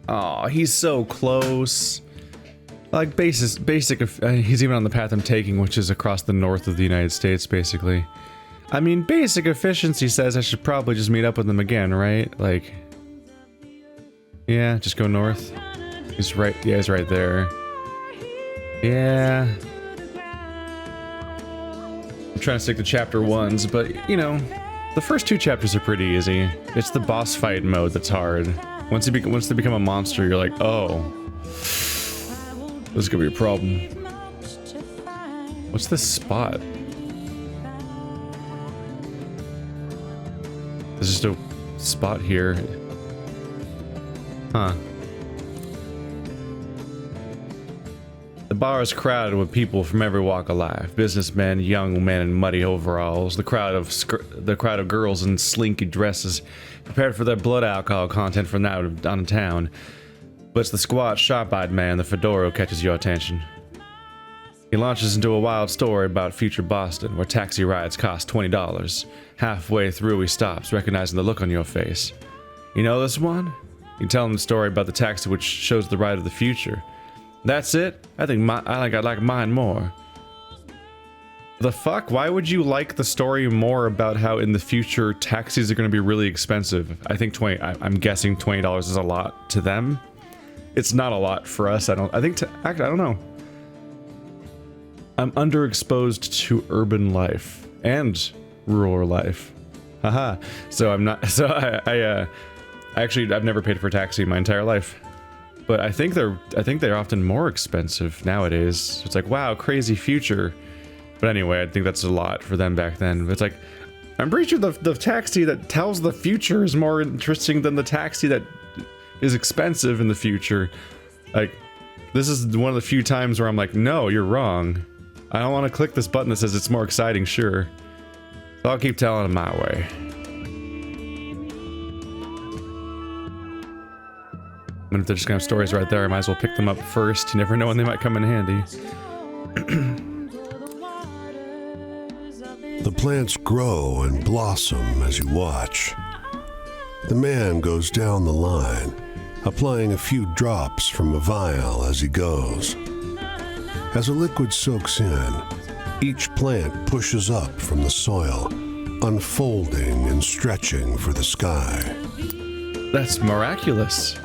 Oh, he's so close. Like basic. He's even on the path I'm taking, which is across the north of the United States, basically. I mean, basic efficiency says I should probably just meet up with him again, right? Like, yeah, just go north. He's right. Yeah, he's right there. Yeah. I'm trying to stick to chapter 1s, but you know, the first 2 chapters are pretty easy. It's the boss fight mode that's hard. Once they become a monster, you're like, oh, this is gonna be a problem. What's this spot? There's just a spot here. Huh. The bar is crowded with people from every walk of life. Businessmen, young men in muddy overalls, the crowd of girls in slinky dresses, prepared for their blood alcohol content from now on in town. But it's the squat, sharp-eyed man in the fedora who catches your attention. He launches into a wild story about future Boston, where taxi rides cost $20. Halfway through, he stops, recognizing the look on your face. You know this one? You tell him the story about the taxi which shows the ride of the future. That's it? I think I like mine more. The fuck? Why would you like the story more about how in the future taxis are going to be really expensive? I think I'm guessing $20 is a lot to them. It's not a lot for us. I don't know. I'm underexposed to urban life and rural life. Haha. So I'm not. So I've never paid for a taxi in my entire life. But I think they're often more expensive nowadays. It's like, wow, crazy future. But anyway, I think that's a lot for them back then. It's like, I'm pretty sure the taxi that tells the future is more interesting than the taxi that is expensive in the future. Like, this is one of the few times where I'm like, no, you're wrong. I don't want to click this button that says it's more exciting, sure. So I'll keep telling them my way. And if they're just gonna have stories right there, I might as well pick them up first. You never know when they might come in handy. The plants grow and blossom as you watch. The man goes down the line, applying a few drops from a vial as he goes. As the liquid soaks in, each plant pushes up from the soil, unfolding and stretching for the sky. That's miraculous.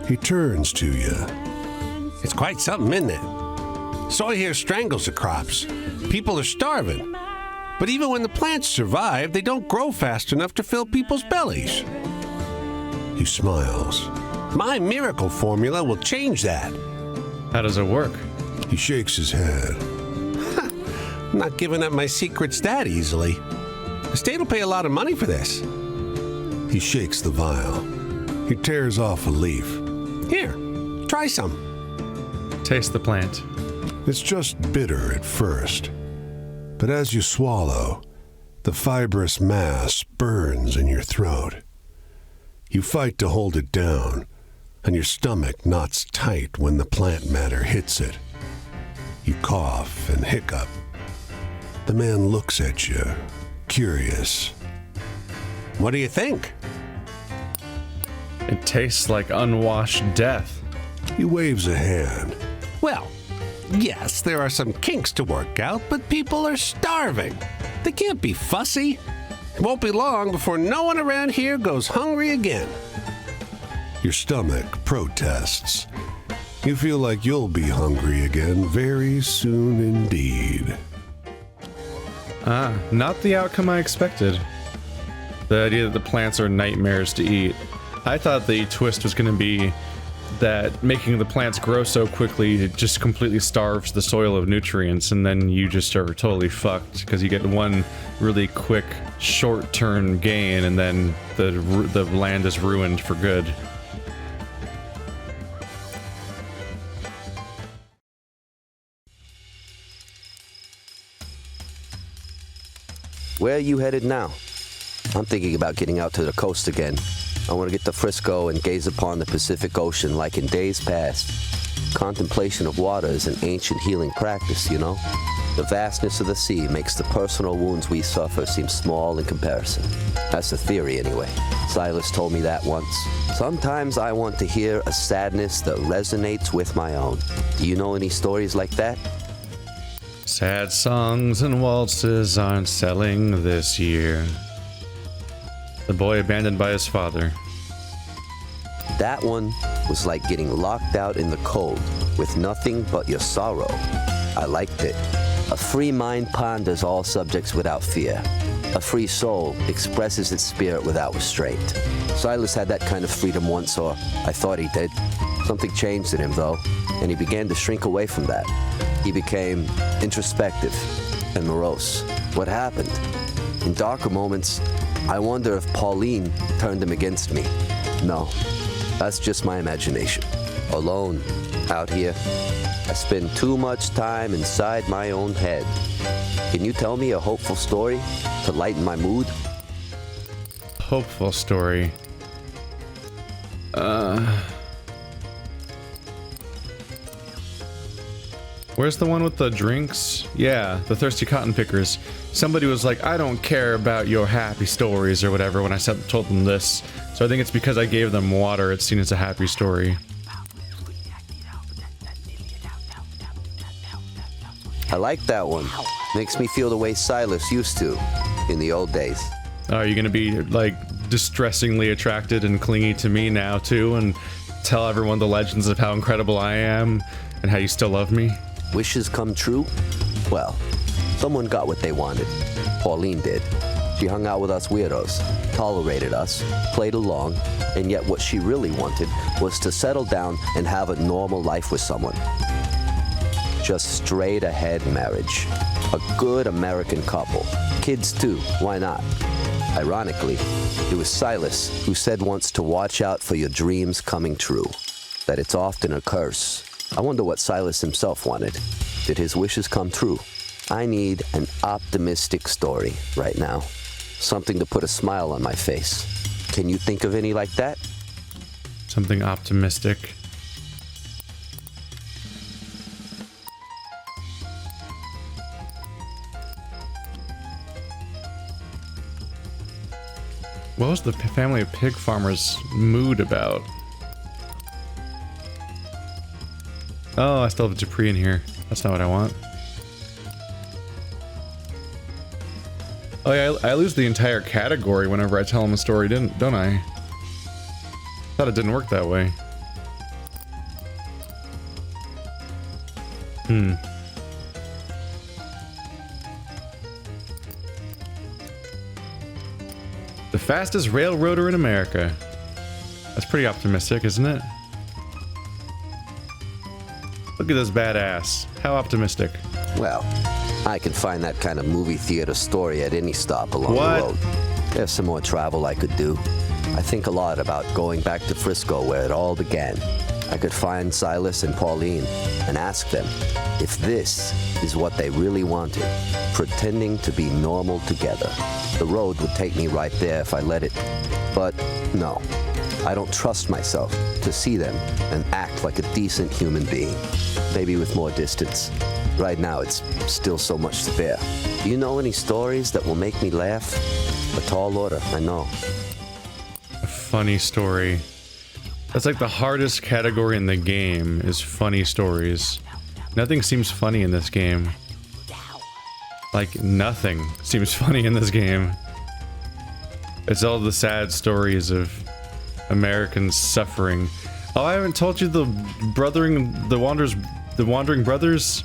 He turns to you. It's quite something, isn't it? Soy here strangles the crops. People are starving. But even when the plants survive, they don't grow fast enough to fill people's bellies. He smiles. My miracle formula will change that. How does it work? He shakes his head. I'm not giving up my secrets that easily. The state will pay a lot of money for this. He shakes the vial. He tears off a leaf. Here, try some. Taste the plant. It's just bitter at first. But as you swallow, the fibrous mass burns in your throat. You fight to hold it down, and your stomach knots tight when the plant matter hits it. You cough and hiccup. The man looks at you, curious. What do you think? It tastes like unwashed death. He waves a hand. Well, yes, there are some kinks to work out, but people are starving. They can't be fussy. It won't be long before no one around here goes hungry again. Your stomach protests. You feel like you'll be hungry again very soon indeed. Not the outcome I expected. The idea that the plants are nightmares to eat. I thought the twist was going to be that making the plants grow so quickly it just completely starves the soil of nutrients, and then you just are totally fucked because you get one really quick short-term gain and then the land is ruined for good. Where are you headed now? I'm thinking about getting out to the coast again. I want to get to Frisco and gaze upon the Pacific Ocean like in days past. Contemplation of water is an ancient healing practice, you know? The vastness of the sea makes the personal wounds we suffer seem small in comparison. That's the theory, anyway. Silas told me that once. Sometimes I want to hear a sadness that resonates with my own. Do you know any stories like that? Sad songs and waltzes aren't selling this year. The boy abandoned by his father. That one was like getting locked out in the cold with nothing but your sorrow. I liked it. A free mind ponders all subjects without fear. A free soul expresses its spirit without restraint. Silas had that kind of freedom once, or I thought he did. Something changed in him, though, and he began to shrink away from that. He became introspective and morose. What happened? In darker moments, I wonder if Pauline turned him against me. No, that's just my imagination. Alone, out here, I spend too much time inside my own head. Can you tell me a hopeful story to lighten my mood? Hopeful story. Where's the one with the drinks? Yeah, the thirsty cotton pickers. Somebody was like, I don't care about your happy stories or whatever when I told them this. So I think it's because I gave them water, it's seen as a happy story. I like that one. Makes me feel the way Silas used to in the old days. Are you gonna be like distressingly attracted and clingy to me now too and tell everyone the legends of how incredible I am and how you still love me? Wishes come true? Well, someone got what they wanted. Pauline did. She hung out with us weirdos, tolerated us, played along, and yet what she really wanted was to settle down and have a normal life with someone. Just straight ahead marriage. A good American couple. Kids too, why not? Ironically, it was Silas who said once to watch out for your dreams coming true. That it's often a curse. I wonder what Silas himself wanted. Did his wishes come true? I need an optimistic story right now. Something to put a smile on my face. Can you think of any like that? Something optimistic. What was the family of pig farmers' mood about? Oh, I still have a Dupree in here. That's not what I want. Oh yeah, I lose the entire category whenever I tell them a story, don't I? Thought it didn't work that way. The fastest railroader in America. That's pretty optimistic, isn't it? Look at this badass. How optimistic. Well, I can find that kind of movie theater story at any stop along What? the road. There's some more travel I could do. I think a lot about going back to Frisco where it all began. I could find Silas and Pauline and ask them if this is what they really wanted, pretending to be normal together. The road would take me right there if I let it. But no, I don't trust myself to see them and act like a decent human being. Maybe with more distance. Right now, it's still so much to bear. Do you know any stories that will make me laugh? A tall order, I know. A funny story. That's like the hardest category in the game, is funny stories. Nothing seems funny in this game. Like, nothing seems funny in this game. It's all the sad stories of Americans suffering. Oh, I haven't told you the Wandering Brothers?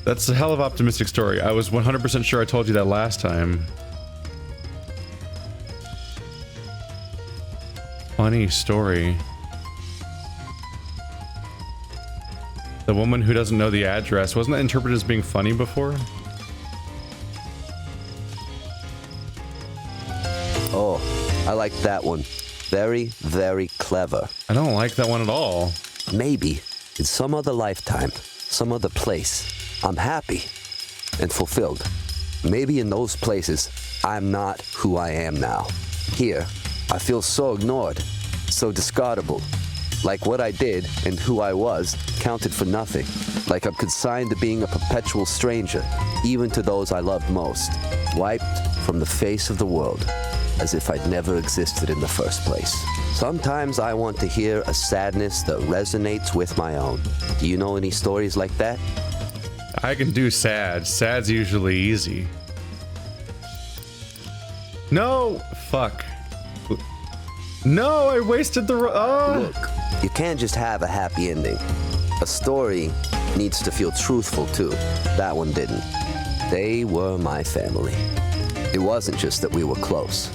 That's a hell of an optimistic story. I was 100% sure I told you that last time. Funny story. The woman who doesn't know the address. Wasn't that interpreted as being funny before? Oh, I like that one. Very, very clever. I don't like that one at all. Maybe in some other lifetime, some other place, I'm happy and fulfilled. Maybe in those places, I'm not who I am now. Here, I feel so ignored, so discardable. Like what I did and who I was counted for nothing. Like I'm consigned to being a perpetual stranger, even to those I loved most. Wiped from the face of the world, as if I'd never existed in the first place. Sometimes I want to hear a sadness that resonates with my own. Do you know any stories like that? I can do sad. Sad's usually easy. No! Fuck. No, I wasted the... Oh! Look, you can't just have a happy ending. A story needs to feel truthful too. That one didn't. They were my family. It wasn't just that we were close.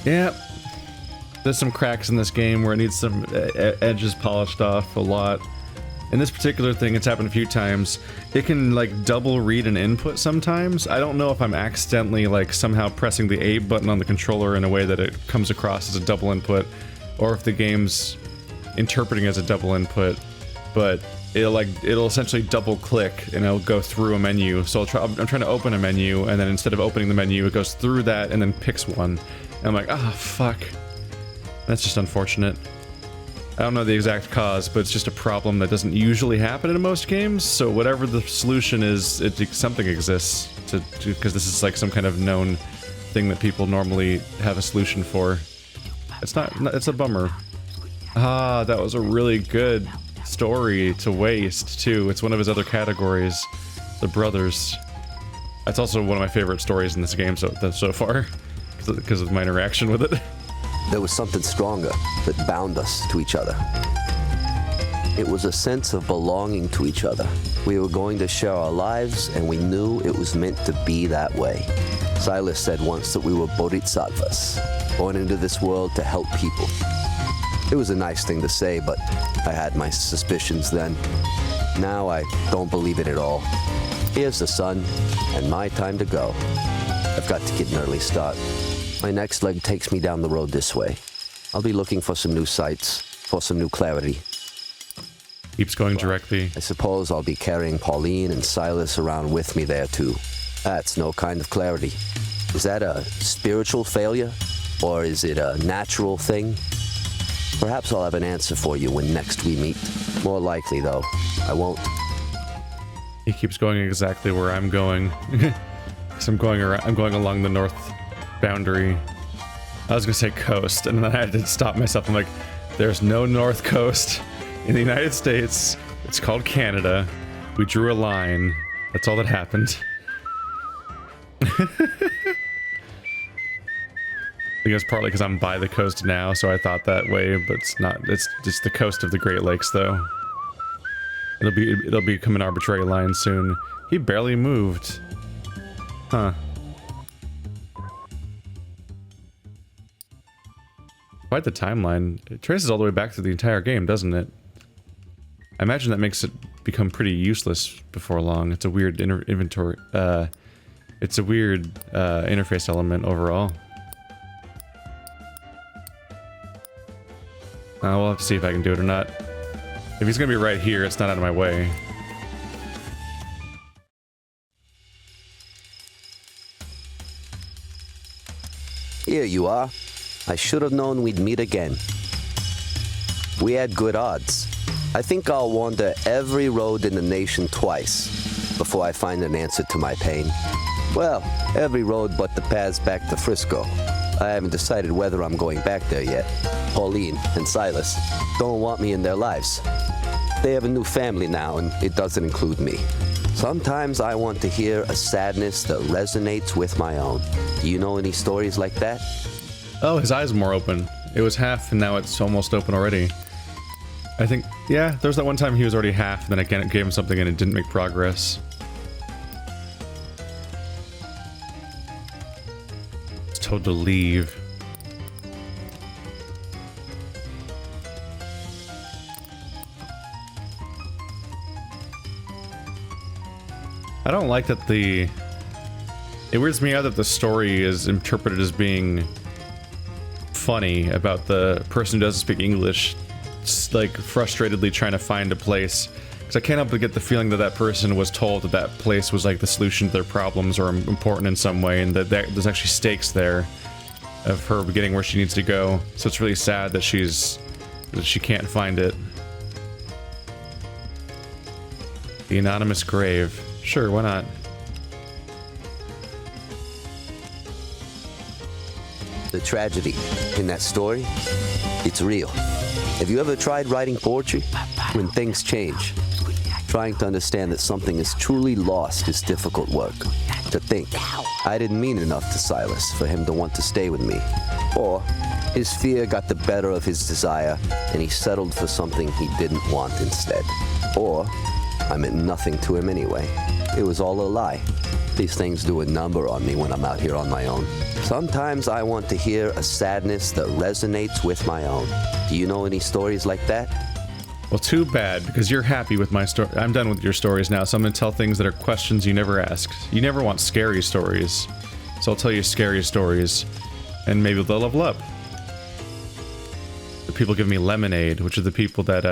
Yeah. There's some cracks in this game where it needs some edges polished off a lot. In this particular thing, it's happened a few times. It can like double read an input sometimes. I don't know if I'm accidentally like somehow pressing the A button on the controller in a way that it comes across as a double input, or if the game's interpreting as a double input, but it'll essentially double click and it'll go through a menu. So I'm trying to open a menu, and then instead of opening the menu, it goes through that and then picks one. And I'm like, ah, fuck. That's just unfortunate. I don't know the exact cause, but it's just a problem that doesn't usually happen in most games. So whatever the solution is, something exists because this is like some kind of known thing that people normally have a solution for. It's not. It's a bummer. Ah, that was a really good story to waste too. It's one of his other categories, the brothers. That's also one of my favorite stories in this game so far, because of my interaction with it. There was something stronger that bound us to each other. It was a sense of belonging to each other. We were going to share our lives, and we knew it was meant to be that way. Silas said once that we were bodhisattvas, born into this world to help people. It was a nice thing to say, but I had my suspicions then. Now I don't believe it at all. Here's the sun, and my time to go. I've got to get an early start. My next leg takes me down the road this way. I'll be looking for some new sights, for some new clarity. Keeps going directly. I suppose I'll be carrying Pauline and Silas around with me there too. That's no kind of clarity. Is that a spiritual failure? Or is it a natural thing? Perhaps I'll have an answer for you when next we meet. More likely though, I won't. He keeps going exactly where I'm going. Because I'm going along the north boundary. I was gonna say coast, and then I had to stop myself. I'm like, there's no north coast in the United States. It's called Canada. We drew a line. That's all that happened. I think it's partly because I'm by the coast now, so I thought that way, but it's not. It's just the coast of the Great Lakes, though. It'll become an arbitrary line soon. He barely moved. Huh. Quite the timeline. It traces all the way back through the entire game, doesn't it? I imagine that makes it become pretty useless before long. It's a weird inventory. It's a weird interface element overall. We'll have to see if I can do it or not. If he's gonna be right here, it's not out of my way. Here you are. I should have known we'd meet again. We had good odds. I think I'll wander every road in the nation twice before I find an answer to my pain. Well, every road but the paths back to Frisco. I haven't decided whether I'm going back there yet. Pauline and Silas don't want me in their lives. They have a new family now, and it doesn't include me. Sometimes I want to hear a sadness that resonates with my own. Do you know any stories like that? Oh, his eyes are more open. It was half, and now it's almost open already. I think, yeah, there was that one time he was already half, and then I gave him something and it didn't make progress. It's told to leave. I don't like that it weirds me out that the story is interpreted as being funny about the person who doesn't speak English, like frustratedly trying to find a place. Because I can't help but get the feeling that that person was told that that place was like the solution to their problems or important in some way, and that there's actually stakes there. of her getting where she needs to go. So it's really sad that she can't find it. The anonymous grave. Sure, why not? The tragedy in that story, it's real. Have you ever tried writing poetry? When things change, trying to understand that something is truly lost is difficult work. To think, I didn't mean enough to Silas for him to want to stay with me. Or his fear got the better of his desire and he settled for something he didn't want instead. Or I meant nothing to him anyway. It was all a lie. These things do a number on me when I'm out here on my own. Sometimes I want to hear a sadness that resonates with my own. Do you know any stories like that? Well, too bad, because you're happy with my story. I'm done with your stories now, so I'm going to tell things that are questions you never asked. You never want scary stories, so I'll tell you scary stories, and maybe they'll level up. The people give me lemonade, which are the people that,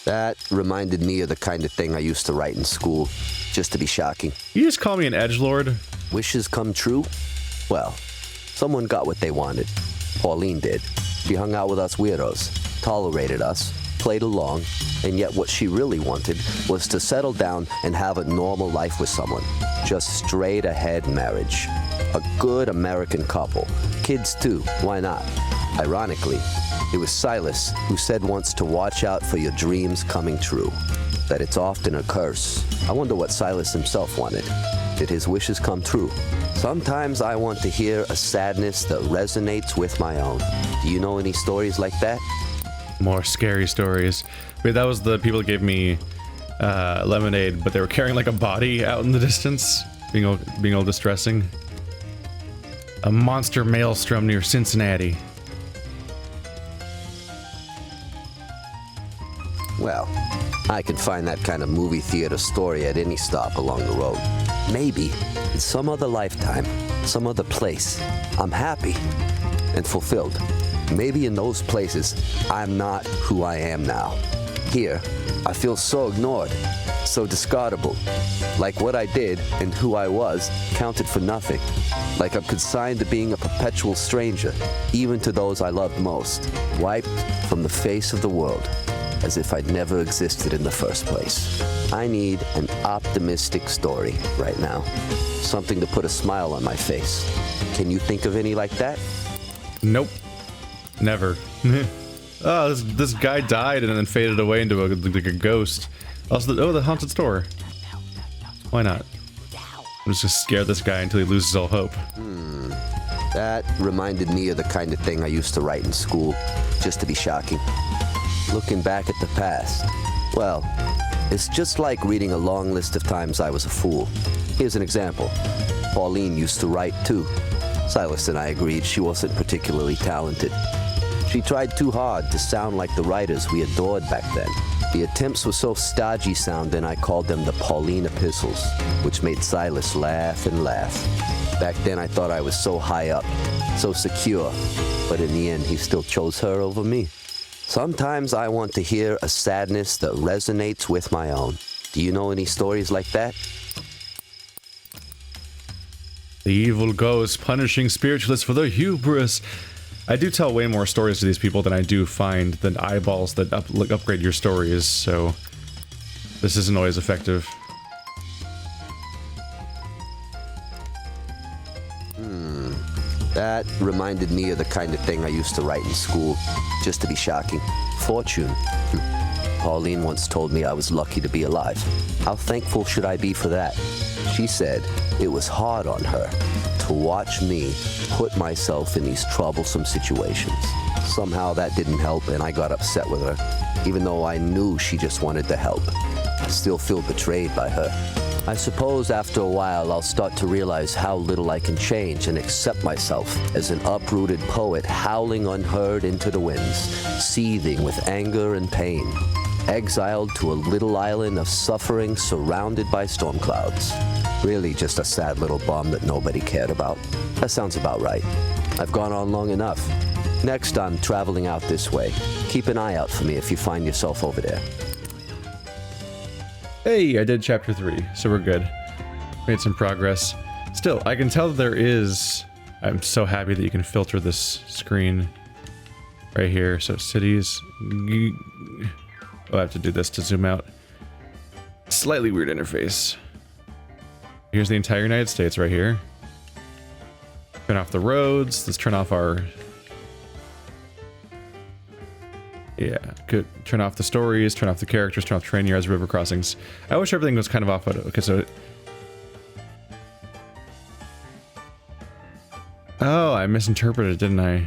That reminded me of the kind of thing I used to write in school, just to be shocking. You just call me an edgelord? Wishes come true? Well, someone got what they wanted. Pauline did. She hung out with us weirdos, tolerated us, played along, and yet what she really wanted was to settle down and have a normal life with someone. Just straight ahead marriage. A good American couple. Kids too, why not? Ironically, it was Silas who said once to watch out for your dreams coming true. That it's often a curse. I wonder what Silas himself wanted. Did his wishes come true? Sometimes I want to hear a sadness that resonates with my own. Do you know any stories like that? More scary stories. Wait, that was the people that gave me lemonade, but they were carrying like a body out in the distance, being all distressing. A monster maelstrom near Cincinnati. Well, I can find that kind of movie theater story at any stop along the road. Maybe in some other lifetime, some other place, I'm happy and fulfilled. Maybe in those places, I'm not who I am now. Here, I feel so ignored, so discardable. Like what I did and who I was counted for nothing. Like I'm consigned to being a perpetual stranger, even to those I loved most. Wiped from the face of the world, as if I'd never existed in the first place. I need an optimistic story right now. Something to put a smile on my face. Can you think of any like that? Nope. Never. Oh, this guy died and then faded away into like a ghost. Also, the haunted store. Why not? I'm just gonna scare this guy until he loses all hope. That reminded me of the kind of thing I used to write in school, just to be shocking. Looking back at the past, well, it's just like reading a long list of times I was a fool. Here's an example. Pauline used to write too. Silas and I agreed she wasn't particularly talented. She tried too hard to sound like the writers we adored back then. The attempts were so stodgy sounding I called them the Pauline epistles, which made Silas laugh and laugh. Back then I thought I was so high up, so secure, but in the end he still chose her over me. Sometimes I want to hear a sadness that resonates with my own. Do you know any stories like that? The evil ghost punishing spiritualists for their hubris. I do tell way more stories to these people than I do find the eyeballs that upgrade your stories, so this isn't always effective. That reminded me of the kind of thing I used to write in school, just to be shocking. Fortune. Pauline once told me I was lucky to be alive. How thankful should I be for that? She said it was hard on her to watch me put myself in these troublesome situations. Somehow that didn't help and I got upset with her, even though I knew she just wanted to help. I still feel betrayed by her. I suppose after a while I'll start to realize how little I can change and accept myself as an uprooted poet howling unheard into the winds, seething with anger and pain, exiled to a little island of suffering surrounded by storm clouds. Really just a sad little bum that nobody cared about. That sounds about right. I've gone on long enough. Next, I'm traveling out this way. Keep an eye out for me if you find yourself over there. Hey, I did chapter 3, so we're good. Made some progress. Still, I can tell that there is I'm so happy that you can filter this screen right here. So cities. Oh, I have to do this to zoom out. Slightly weird interface. Here's the entire United States right here. Turn off the roads. Let's turn off our... Yeah, good. Turn off the stories, turn off the characters, turn off train yards, river crossings. I wish everything was kind of off. Okay, so... Oh, I misinterpreted, didn't I?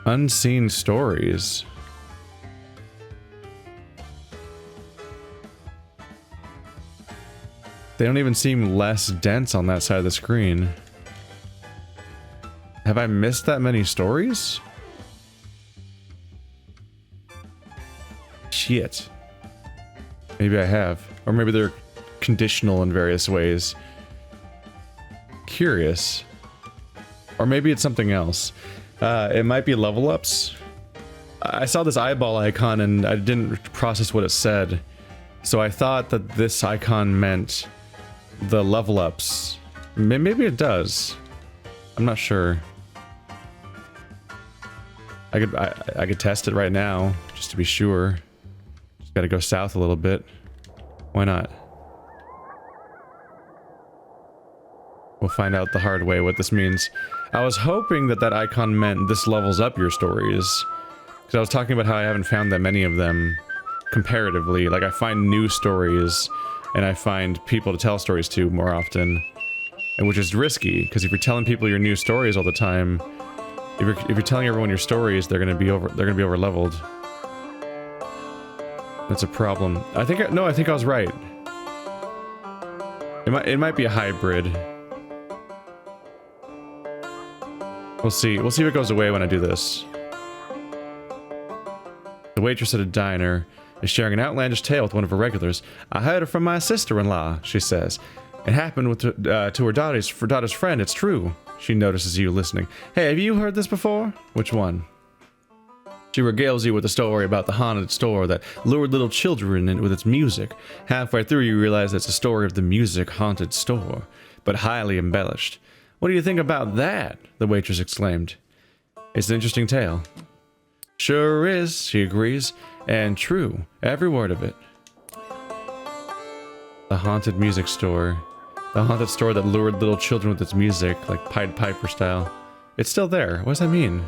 Unseen stories. They don't even seem less dense on that side of the screen. Have I missed that many stories? Shit. Maybe I have. Or maybe they're conditional in various ways. Curious. Or maybe it's something else. It might be level ups. I saw this eyeball icon and I didn't process what it said. So I thought that this icon meant the level ups. Maybe it does. I'm not sure. I could test it right now, just to be sure. Just gotta go south a little bit. Why not? We'll find out the hard way what this means. I was hoping that that icon meant this levels up your stories. Because I was talking about how I haven't found that many of them comparatively. Like, I find new stories, and I find people to tell stories to more often. And which is risky, because if you're telling people your new stories all the time, if you're telling everyone your stories, they're gonna be over leveled. That's a problem. I think I was right. It might be a hybrid. We'll see. We'll see if it goes away when I do this. The waitress at a diner is sharing an outlandish tale with one of her regulars. I heard it from my sister-in-law, she says. It happened to her daughter's friend. It's true. She notices you listening. Hey, have you heard this before? Which one? She regales you with a story about the haunted store that lured little children in with its music. Halfway through, you realize it's a story of the music-haunted store, but highly embellished. What do you think about that? The waitress exclaimed. It's an interesting tale. Sure is, she agrees. And true, every word of it. The haunted music store. The haunted store that lured little children with its music, like Pied Piper style. It's still there. What does that mean?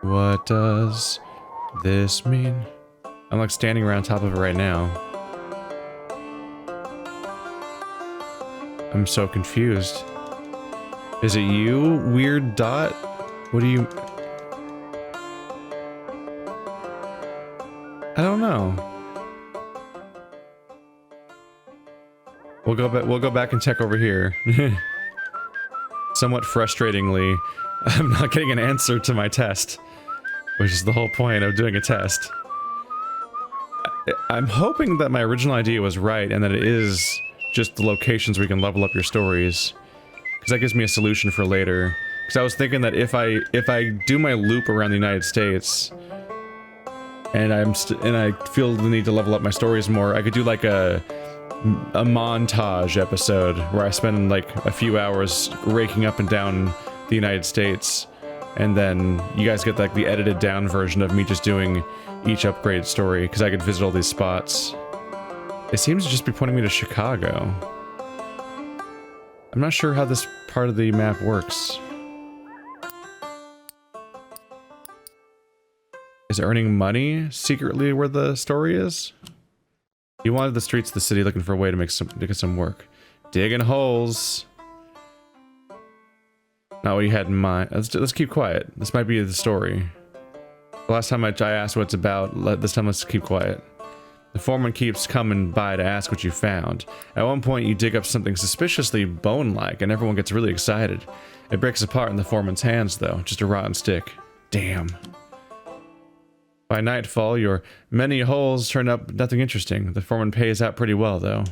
What does this mean? I'm like standing around top of it right now. I'm so confused. Is it you, weird dot? What do you... I don't know. We'll go back and check over here. Somewhat frustratingly, I'm not getting an answer to my test, which is the whole point of doing a test. I'm hoping that my original idea was right and that it is just the locations where you can level up your stories, because that gives me a solution for later. Because I was thinking that if I do my loop around the United States and I feel the need to level up my stories more, I could do like a montage episode where I spend like a few hours raking up and down the United States, and then you guys get like the edited down version of me just doing each upgrade story, because I could visit all these spots. It seems to just be pointing me to Chicago. I'm not sure how this part of the map works. Is earning money secretly where the story is? You wandered the streets of the city looking for a way to get some work. Digging holes. Not what you had in mind. Let's keep quiet. This might be the story. The last time I asked what it's about, this time let's keep quiet. The foreman keeps coming by to ask what you found. At one point you dig up something suspiciously bone-like and everyone gets really excited. It breaks apart in the foreman's hands though, just a rotten stick. Damn. By nightfall, your many holes turn up nothing interesting. The foreman pays out pretty well, though.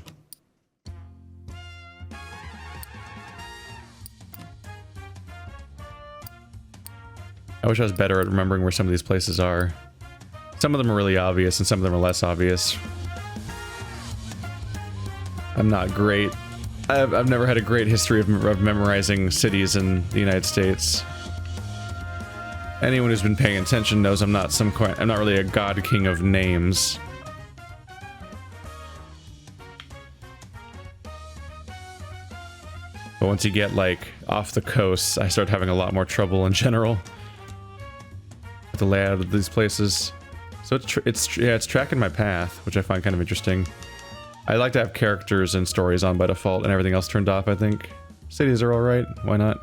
I wish I was better at remembering where some of these places are. Some of them are really obvious, and some of them are less obvious. I'm not great. I've never had a great history of memorizing cities in the United States. Anyone who's been paying attention knows I'm not really a god king of names. But once you get like off the coast, I start having a lot more trouble in general with the layout of these places. So it's tracking my path, which I find kind of interesting. I like to have characters and stories on by default and everything else turned off, I think. Cities are alright, why not?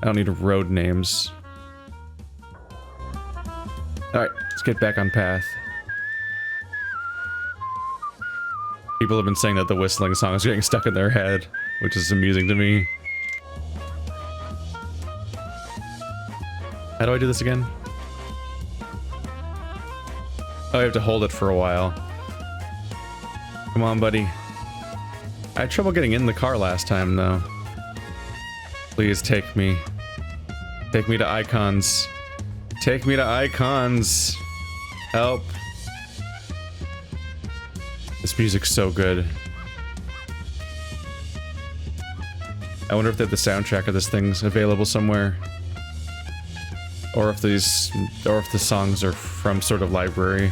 I don't need road names. Alright, let's get back on path. People have been saying that the whistling song is getting stuck in their head, which is amusing to me. How do I do this again? Oh, I have to hold it for a while. Come on, buddy. I had trouble getting in the car last time, though. Please take me. Take me to icons. Take me to icons. Help. This music's so good. I wonder if the soundtrack of this thing's available somewhere. Or if the songs are from sort of library.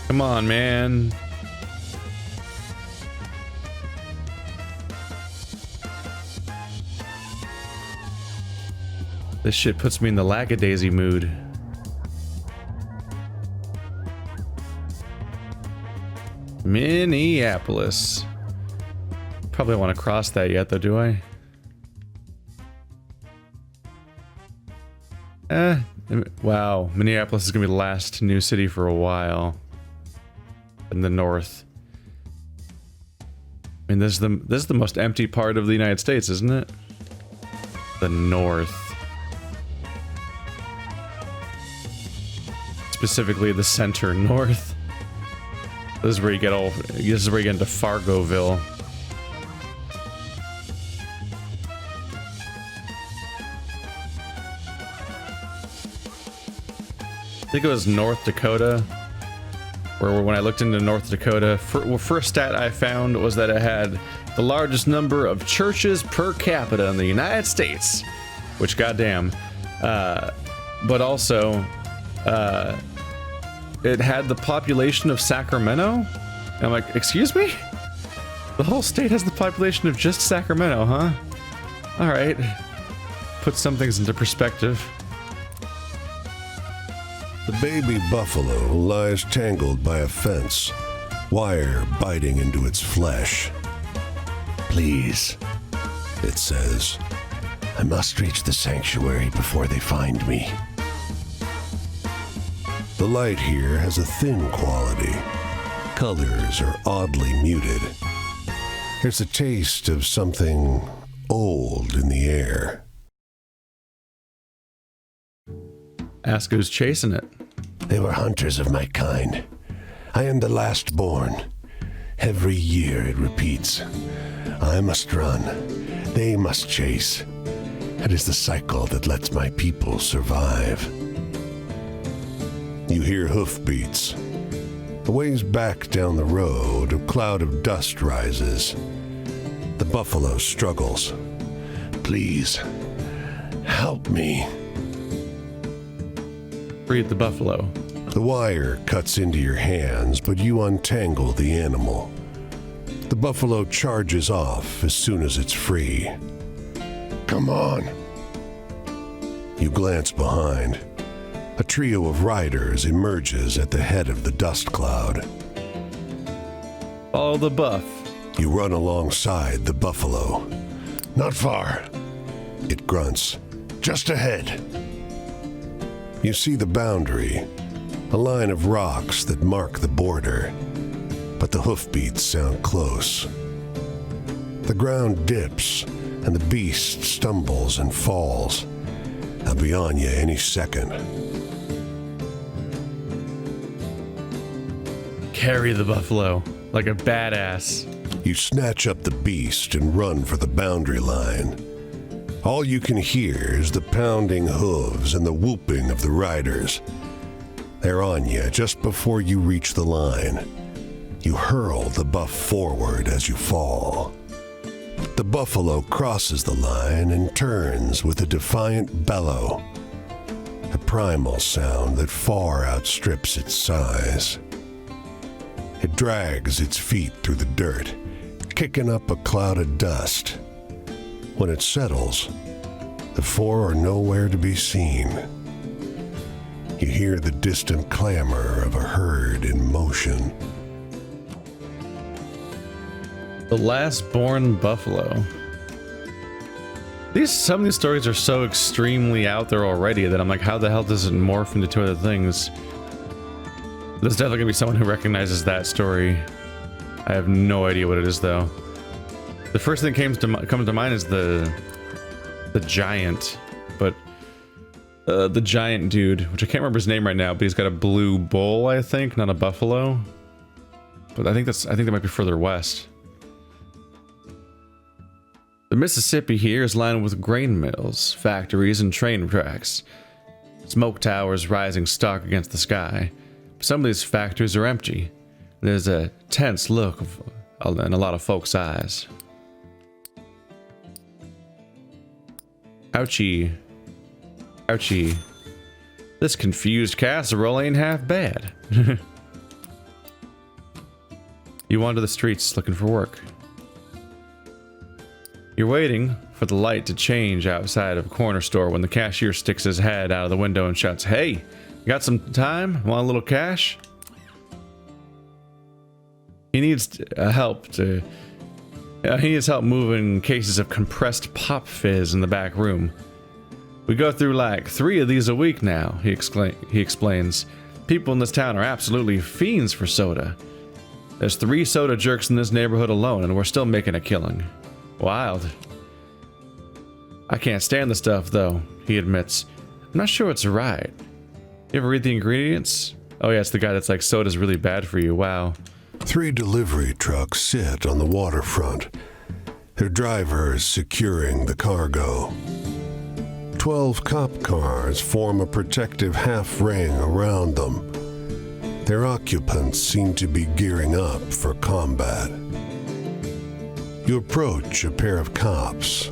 Come on, man. This shit puts me in the lackadaisy mood. Minneapolis. Probably want to cross that yet, though, do I? Wow. Minneapolis is gonna be the last new city for a while. In the north. I mean, this is the most empty part of the United States, isn't it? The north. Specifically the center north. This is where you get into Fargoville. I think it was North Dakota. Where when I looked into North Dakota, first stat I found was that it had the largest number of churches per capita in the United States. Which, goddamn. But also, it had the population of Sacramento? And I'm like, excuse me? The whole state has the population of just Sacramento, huh? Alright. Put some things into perspective. The baby buffalo lies tangled by a fence, wire biting into its flesh. Please, it says, I must reach the sanctuary before they find me. The light here has a thin quality. Colors are oddly muted. There's a taste of something old in the air. Ask who's chasing it. They were hunters of my kind. I am the last born. Every year it repeats. I must run. They must chase. It is the cycle that lets my people survive. You hear hoofbeats. A ways back down the road, a cloud of dust rises. The buffalo struggles. Please, help me. Breed the buffalo. The wire cuts into your hands, but you untangle the animal. The buffalo charges off as soon as it's free. Come on. You glance behind. A trio of riders emerges at the head of the dust cloud. Follow the buff. You run alongside the buffalo. Not far. It grunts. Just ahead. You see the boundary, a line of rocks that mark the border, but the hoofbeats sound close. The ground dips, and the beast stumbles and falls. I'll be on you any second. Carry the buffalo like a badass. You snatch up the beast and run for the boundary line. All you can hear is the pounding hooves and the whooping of the riders. They're on you just before you reach the line. You hurl the buff forward as you fall. The buffalo crosses the line and turns with a defiant bellow, a primal sound that far outstrips its size. It drags its feet through the dirt, kicking up a cloud of dust. When it settles, the four are nowhere to be seen. You hear the distant clamor of a herd in motion. The last born buffalo. Some of these stories are so extremely out there already that I'm like, how the hell does it morph into two other things? There's definitely gonna be someone who recognizes that story. I have no idea what it is though. The first thing that comes to mind is the giant, but the giant dude, which I can't remember his name right now, but he's got a blue bull, I think, not a buffalo. But I think that might be further west. The Mississippi here is lined with grain mills, factories, and train tracks. Smoke towers rising stark against the sky. Some of these factories are empty. There's a tense look in a lot of folks' eyes. Ouchie. Ouchie. This confused casserole ain't half bad. You wander the streets looking for work. You're waiting for the light to change outside of a corner store when the cashier sticks his head out of the window and shouts, "Hey, you got some time? Want a little cash?" He needs help moving cases of compressed pop fizz in the back room. "We go through like 3 of these a week now," he explains. "People in this town are absolutely fiends for soda. There's 3 soda jerks in this neighborhood alone, and we're still making a killing. Wild. I can't stand the stuff, though," he admits. "I'm not sure it's right. You ever read the ingredients?" Oh yeah, it's the guy that's like, soda's really bad for you. Wow. 3 delivery trucks sit on the waterfront, their drivers securing the cargo. 12 cop cars form a protective half ring around them. Their occupants seem to be gearing up for combat. You approach a pair of cops.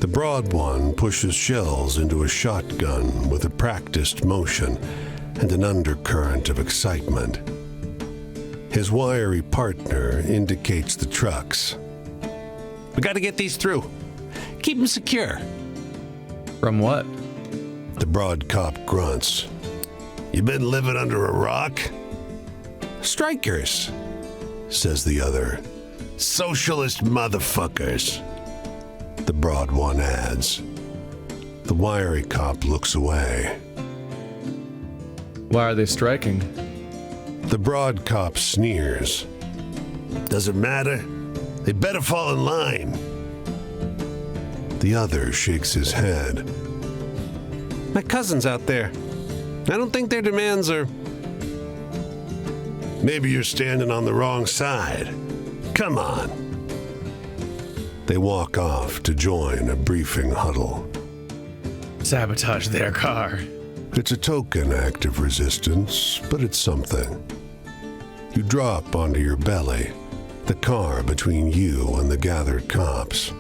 The broad one pushes shells into a shotgun with a practiced motion and an undercurrent of excitement. His wiry partner indicates the trucks. We gotta get these through. Keep them secure. From what? The broad cop grunts. "You been living under a rock?" Strikers. Says the other. "Socialist motherfuckers," the broad one adds. The wiry cop looks away. Why are they striking? The broad cop sneers. "Doesn't matter. They better fall in line." The other shakes his head. My cousin's out there. I don't think their demands are... "Maybe you're standing on the wrong side. Come on." They walk off to join a briefing huddle. Sabotage their car. It's a token act of resistance, but it's something. You drop onto your belly, the car between you and the gathered cops,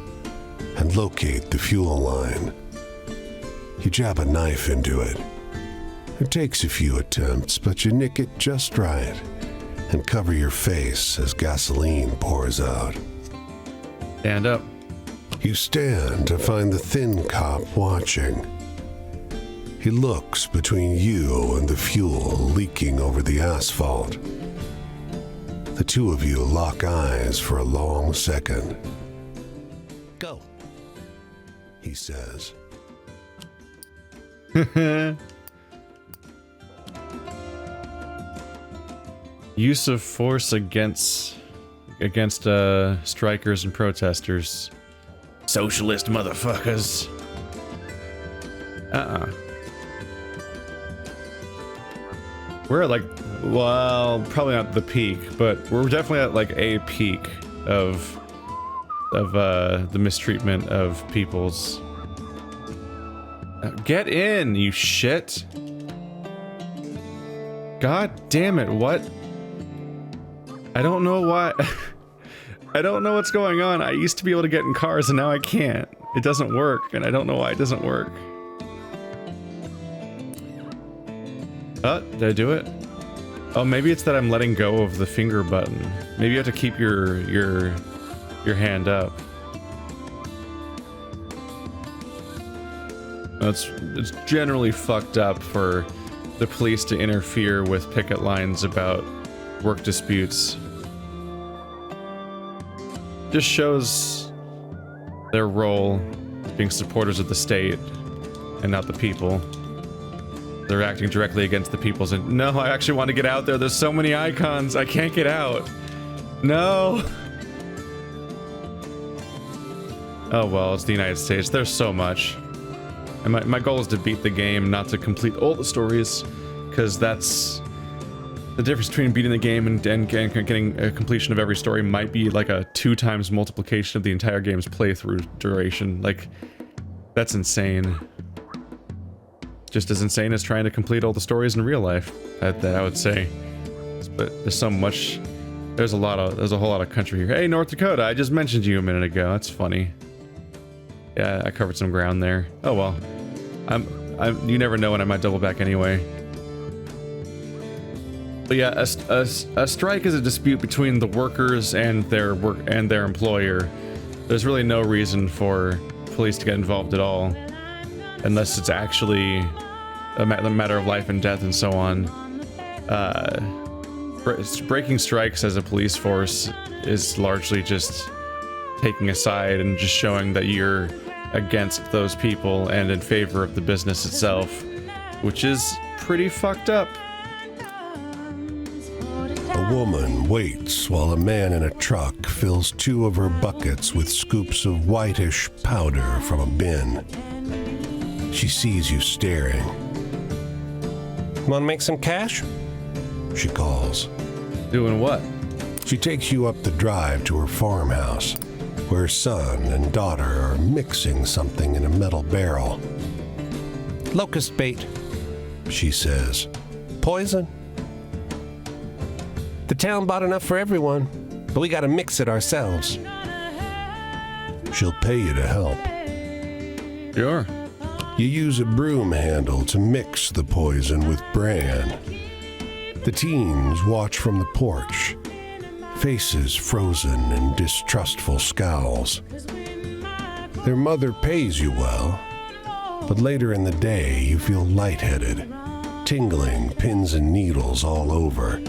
and locate the fuel line. You jab a knife into it. It takes a few attempts, but you nick it just right and cover your face as gasoline pours out. Stand up. You stand to find the thin cop watching. He looks between you and the fuel leaking over the asphalt. The two of you lock eyes for a long second. Go. He says. Use of force against strikers and protesters. Socialist motherfuckers. We're at like, well, probably not the peak, but we're definitely at like a peak of the mistreatment of peoples. Get in, you shit. God damn it, what? I don't know why. I don't know what's going on. I used to be able to get in cars and now I can't. It doesn't work, and I don't know why it doesn't work. Did I do it? Oh, maybe it's that I'm letting go of the finger button. Maybe you have to keep your hand up. It's generally fucked up for the police to interfere with picket lines about work disputes. Just shows their role being supporters of the state and not the people. They're acting directly against the people's. And no, I actually want to get out there. There's so many icons. I can't get out. No. Oh well, it's the United States. There's so much. And my goal is to beat the game, not to complete all the stories, because that's the difference between beating the game and getting a completion of every story might be like a 2 times multiplication of the entire game's playthrough duration. Like, that's insane. Just as insane as trying to complete all the stories in real life, that I would say. But there's so much. There's a whole lot of country here. Hey, North Dakota, I just mentioned you a minute ago. That's funny. Yeah, I covered some ground there. Oh well. You never know when I might double back anyway. But yeah, a strike is a dispute between the workers and their employer. There's really no reason for police to get involved at all, unless it's actually a matter of life and death and so on. Breaking strikes as a police force is largely just taking a side and just showing that you're against those people and in favor of the business itself, which is pretty fucked up. A woman waits while a man in a truck fills 2 of her buckets with scoops of whitish powder from a bin. She sees you staring. Want to make some cash? She calls. Doing what? She takes you up the drive to her farmhouse, where her son and daughter are mixing something in a metal barrel. Locust bait, She says. poison. The town bought enough for everyone, but we gotta mix it ourselves. She'll pay you to help. Sure. You use a broom handle to mix the poison with bran. The teens watch from the porch, faces frozen in distrustful scowls. Their mother pays you well, but later in the day you feel lightheaded, tingling pins and needles all over.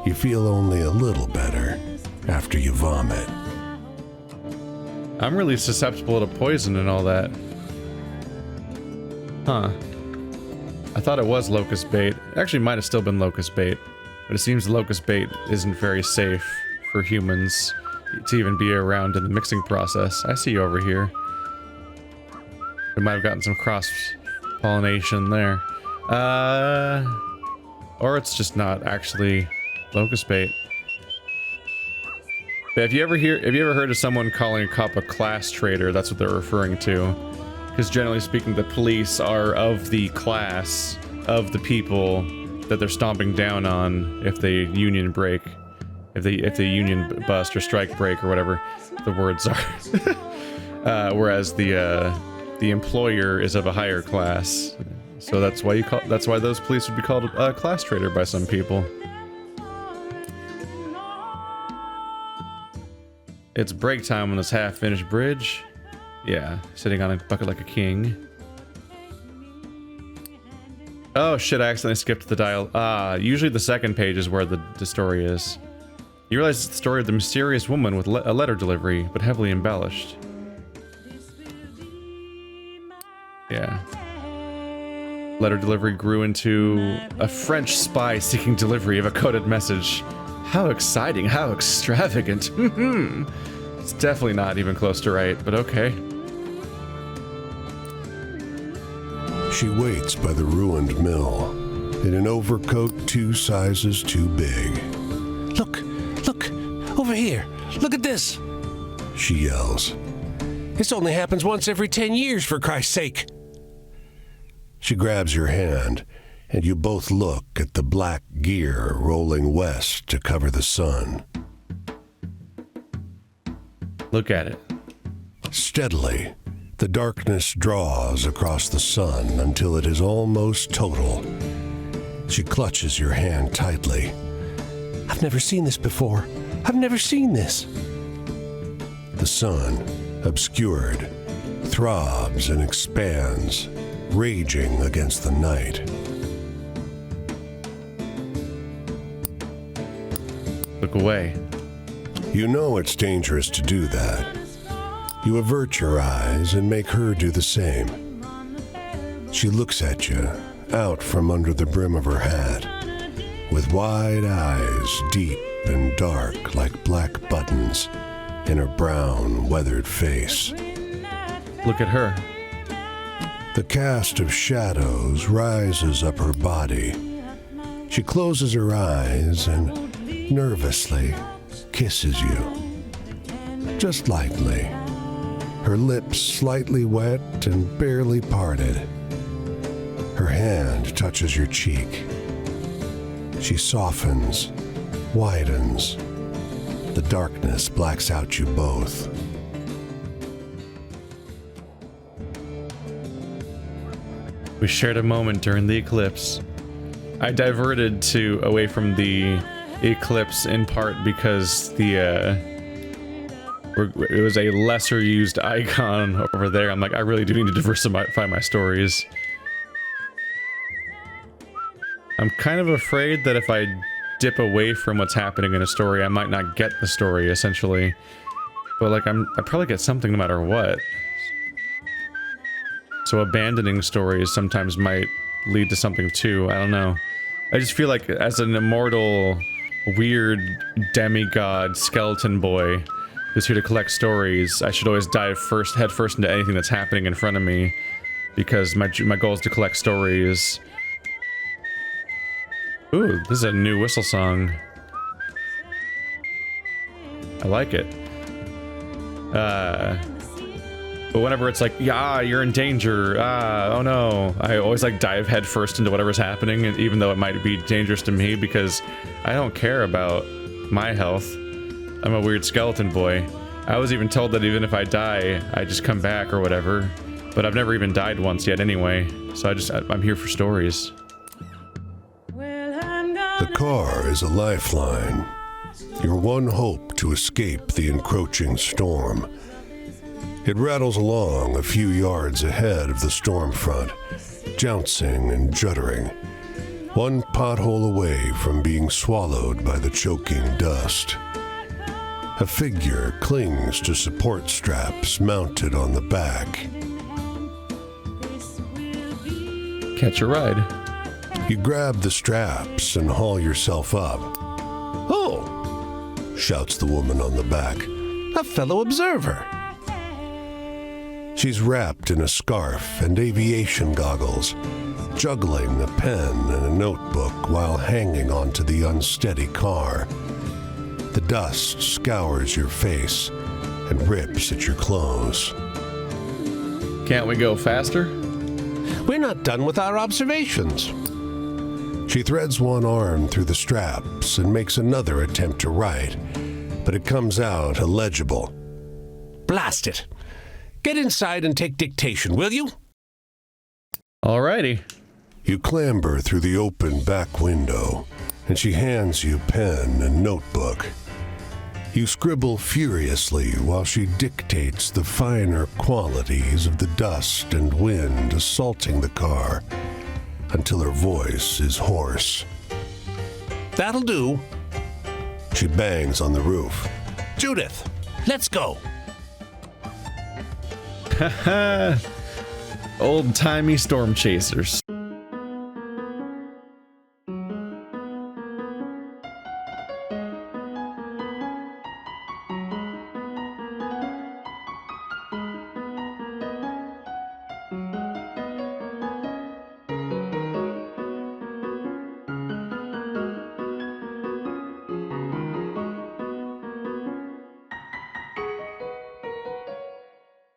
You feel only a little better after you vomit. I'm really susceptible to poison and all that. Huh. I thought it was locust bait. It actually might have still been locust bait, but it seems locust bait isn't very safe for humans to even be around in the mixing process. I see you over here. We might have gotten some cross-pollination there. Or it's just not actually locust bait. But have you ever heard of someone calling a cop a class traitor? That's what they're referring to. Because generally speaking, the police are of the class of the people that they're stomping down on if they union break, if they union bust or strike break or whatever the words are. Whereas the employer is of a higher class, so that's why those police would be called a class traitor by some people. It's break time on this half-finished bridge. Yeah, sitting on a bucket like a king. Oh shit, I accidentally skipped the dial. Usually the second page is where the story is. You realize it's the story of the mysterious woman with a letter delivery, but heavily embellished. Yeah. Letter delivery grew into a French spy seeking delivery of a coded message. How exciting, how extravagant. It's definitely not even close to right, but okay. She waits by the ruined mill, in an overcoat 2 sizes too big. Look, over here. Look at this. She yells. This only happens once every 10 years, for Christ's sake. She grabs your hand, and you both look at the black gear rolling west to cover the sun. Look at it. Steadily, the darkness draws across the sun until it is almost total. She clutches your hand tightly. I've never seen this before. I've never seen this. The sun, obscured, throbs and expands, raging against the night. Look away. You know it's dangerous to do that. You avert your eyes and make her do the same. She looks at you, out from under the brim of her hat, with wide eyes deep and dark like black buttons in her brown, weathered face. Look at her. The cast of shadows rises up her body. She closes her eyes and nervously kisses you. Just lightly, her lips slightly wet and barely parted. Her hand touches your cheek. She softens, widens. The darkness blacks out you both. We shared a moment during the eclipse. I diverted away from the eclipse in part because it was a lesser used icon over there. I'm like, I really do need to diversify my stories. I'm kind of afraid that if I dip away from what's happening in a story, I might not get the story, essentially. But like, I probably get something no matter what. So abandoning stories sometimes might lead to something too. I don't know. I just feel like as an immortal, weird demigod skeleton boy who's here to collect stories, I should always dive head first into anything that's happening in front of me, because my goal is to collect stories. Ooh, this is a new whistle song. I like it. But whenever it's like, yeah, you're in danger, oh no, I always like dive head first into whatever's happening, even though it might be dangerous to me, because I don't care about my health. I'm a weird skeleton boy. I was even told that even if I die, I just come back or whatever, but I've never even died once yet anyway, so I'm here for stories. The car is a lifeline, your one hope to escape the encroaching storm. It rattles along a few yards ahead of the storm front, jouncing and juddering, one pothole away from being swallowed by the choking dust. A figure clings to support straps mounted on the back. Catch a ride. You grab the straps and haul yourself up. Oh, Shouts the woman on the back. a fellow observer. She's wrapped in a scarf and aviation goggles, juggling a pen and a notebook while hanging onto the unsteady car. The dust scours your face and rips at your clothes. Can't we go faster? We're not done with our observations. She threads one arm through the straps and makes another attempt to write, but it comes out illegible. Blast it. Get inside and take dictation, will you? Alrighty. You clamber through the open back window, and she hands you pen and notebook. You scribble furiously while she dictates the finer qualities of the dust and wind assaulting the car, until her voice is hoarse. That'll do. She bangs on the roof. Judith, let's go. Old-timey storm chasers.